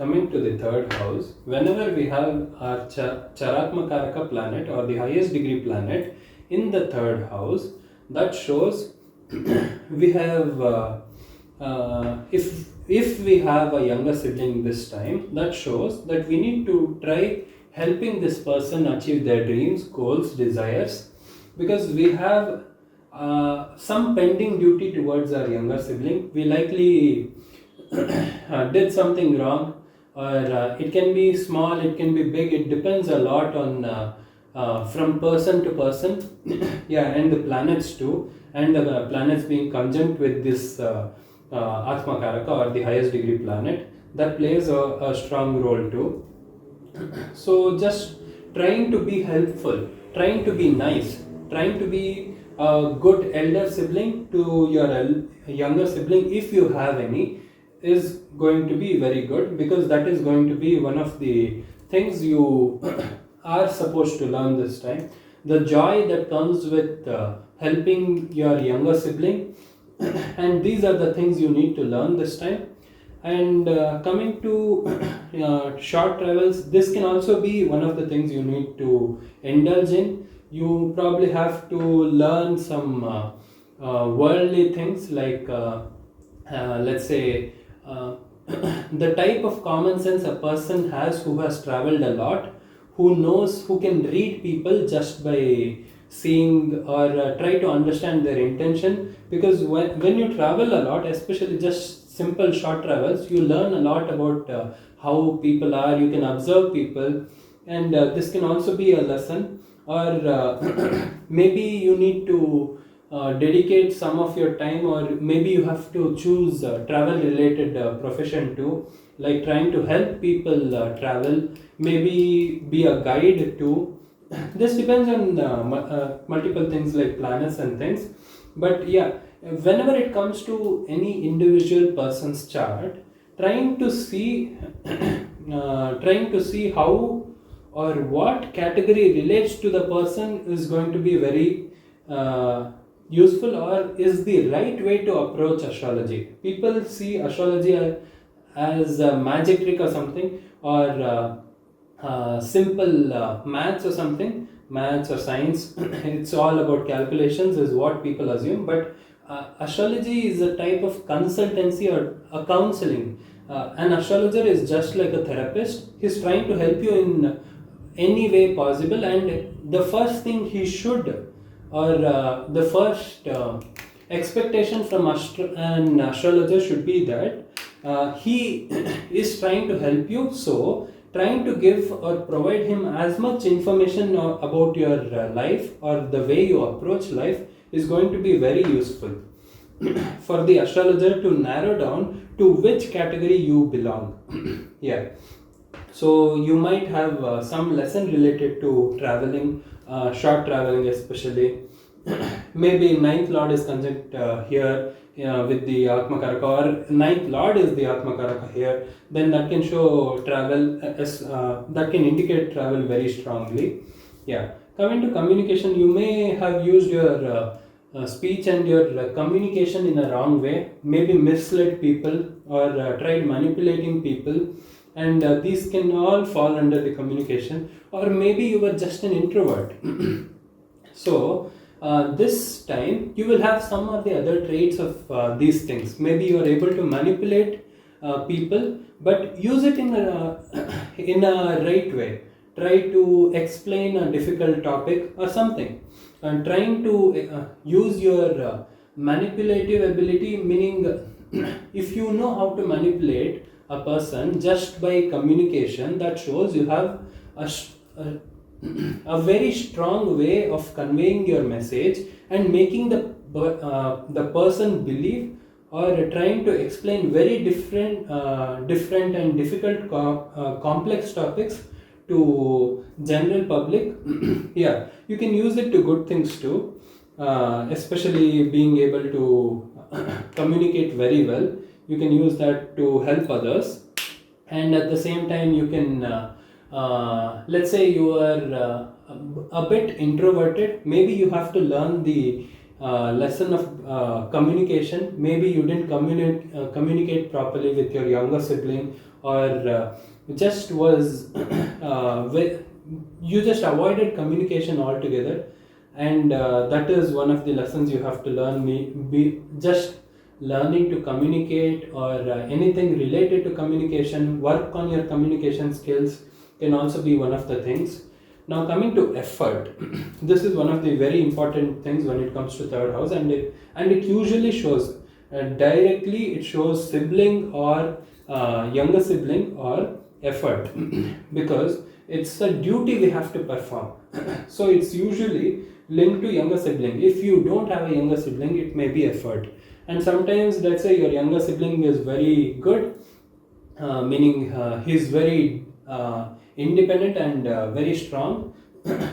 coming to the third house, whenever we have our Chara Atmakaraka planet or the highest degree planet in the third house, that shows we have if we have a younger sibling this time, that shows that we need to try helping this person achieve their dreams, goals, desires, because we have some pending duty towards our younger sibling. We likely did something wrong, or it can be small, it can be big, it depends a lot on from person to person. Yeah, and the planets too, and the planets being conjunct with this Atmakaraka or the highest degree planet, that plays a strong role too. So just trying to be helpful, trying to be nice, trying to be a good elder sibling to your younger sibling, if you have any, is going to be very good, because that is going to be one of the things you are supposed to learn this time. The joy that comes with helping your younger sibling, and these are the things you need to learn this time. And coming to short travels, this can also be one of the things you need to indulge in. You probably have to learn some worldly things, like let's say the type of common sense a person has who has traveled a lot, who knows, who can read people just by seeing, or try to understand their intention. Because when you travel a lot, especially just simple short travels, you learn a lot about how people are. You can observe people, and this can also be a lesson. Or maybe you need to dedicate some of your time, or maybe you have to choose travel related profession too, like trying to help people travel, maybe be a guide too. This depends on multiple things like planets and things. But yeah, whenever it comes to any individual person's chart, trying to see how or what category relates to the person is going to be very useful, or is the right way to approach astrology. People see astrology as a magic trick or something, or simple maths or something, maths or science. It's all about calculations is what people assume. But astrology is a type of consultancy or a counseling. An astrologer is just like a therapist. He's trying to help you in any way possible, and the first thing he should, or the first expectation from an astrologer should be that he is trying to help you. So trying to give or provide him as much information about your life, or the way you approach life, is going to be very useful for the astrologer to narrow down to which category you belong. Yeah. So you might have some lesson related to traveling, short traveling especially. Maybe ninth lord is conjunct here with the Atmakaraka, or ninth lord is the Atmakaraka here, then that can show travel, that can indicate travel very strongly. Yeah. Coming to communication, you may have used your speech and your communication in a wrong way, maybe misled people, or tried manipulating people, and these can all fall under the communication. Or maybe you were just an introvert. So this time you will have some of the other traits of these things. Maybe you are able to manipulate people, but use it in a right way. Try to explain a difficult topic or something, and trying to use your manipulative ability, meaning if you know how to manipulate a person just by communication, that shows you have a very strong way of conveying your message and making the person believe, or trying to explain very different and difficult complex topics to general public. Yeah, you can use it to good things too, especially being able to communicate very well. You can use that to help others, and at the same time you can let's say you are a bit introverted. Maybe you have to learn the lesson of communication. Maybe you didn't communicate properly with your younger sibling, or just was you just avoided communication altogether, and that is one of the lessons you have to learn. Be just learning to communicate, or anything related to communication, work on your communication skills can also be one of the things. Now coming to effort, this is one of the very important things when it comes to third house, and it usually shows directly. It shows sibling or younger sibling or effort because it's a duty we have to perform. So it's usually linked to younger sibling. If you don't have a younger sibling, it may be effort. And sometimes, let's say your younger sibling is very good, meaning he's very independent and very strong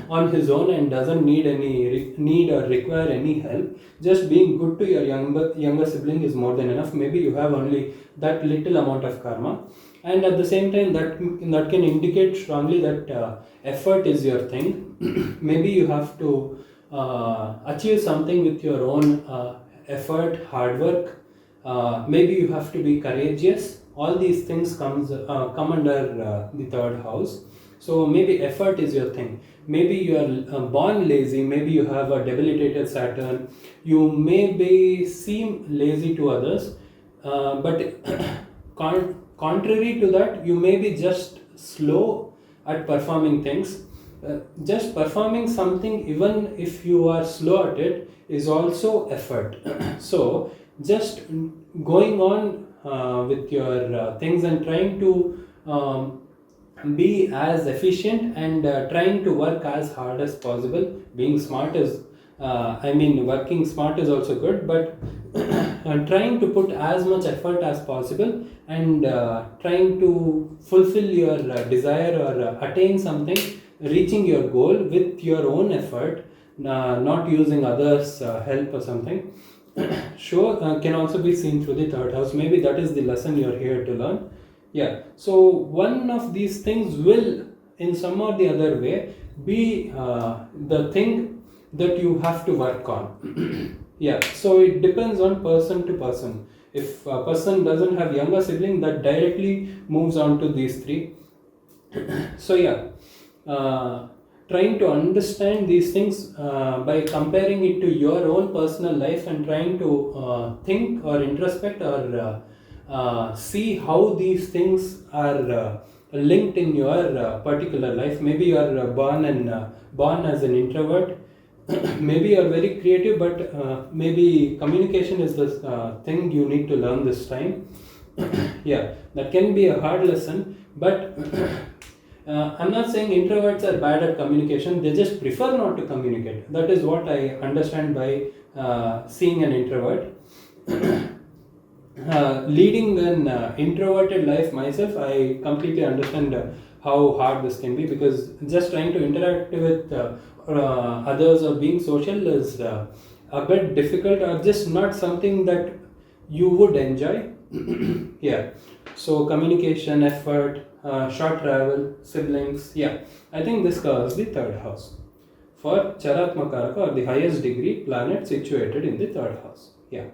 on his own, and doesn't need or require any help. Just being good to your younger sibling is more than enough. Maybe you have only that little amount of karma, and at the same time that can indicate strongly that effort is your thing. Maybe you have to achieve something with your own effort, hard work. Maybe you have to be courageous. All these things come under the third house. So maybe effort is your thing. Maybe you are born lazy. Maybe you have a debilitated Saturn. You may seem lazy to others, but contrary to that, you may be just slow at performing things. Just performing something, even if you are slow at it, is also effort. So just going on with your things and trying to be as efficient, and trying to work as hard as possible. Being smart is working smart is also good, but trying to put as much effort as possible, and trying to fulfill your desire, or attain something, reaching your goal with your own effort, not using others' help or something. Sure, can also be seen through the third house. Maybe that is the lesson you're here to learn. Yeah, so one of these things will, in some or the other way, be the thing that you have to work on. Yeah, so it depends on person to person. If a person doesn't have younger sibling, that directly moves on to these three. So yeah, trying to understand these things by comparing it to your own personal life, and trying to think or introspect, or see how these things are linked in your particular life. Maybe you are born as an introvert. Maybe you are very creative, but maybe communication is the thing you need to learn this time. Yeah, that can be a hard lesson, but I'm not saying introverts are bad at communication. They just prefer not to communicate. That is what I understand by seeing an introvert. Leading an introverted life myself, I completely understand how hard this can be, because just trying to interact with others or being social is a bit difficult, or just not something that you would enjoy. Yeah, so communication, effort, short travel, siblings. Yeah, I think this covers the third house for Chara Atmakaraka, or the highest degree planet situated in the third house. Yeah.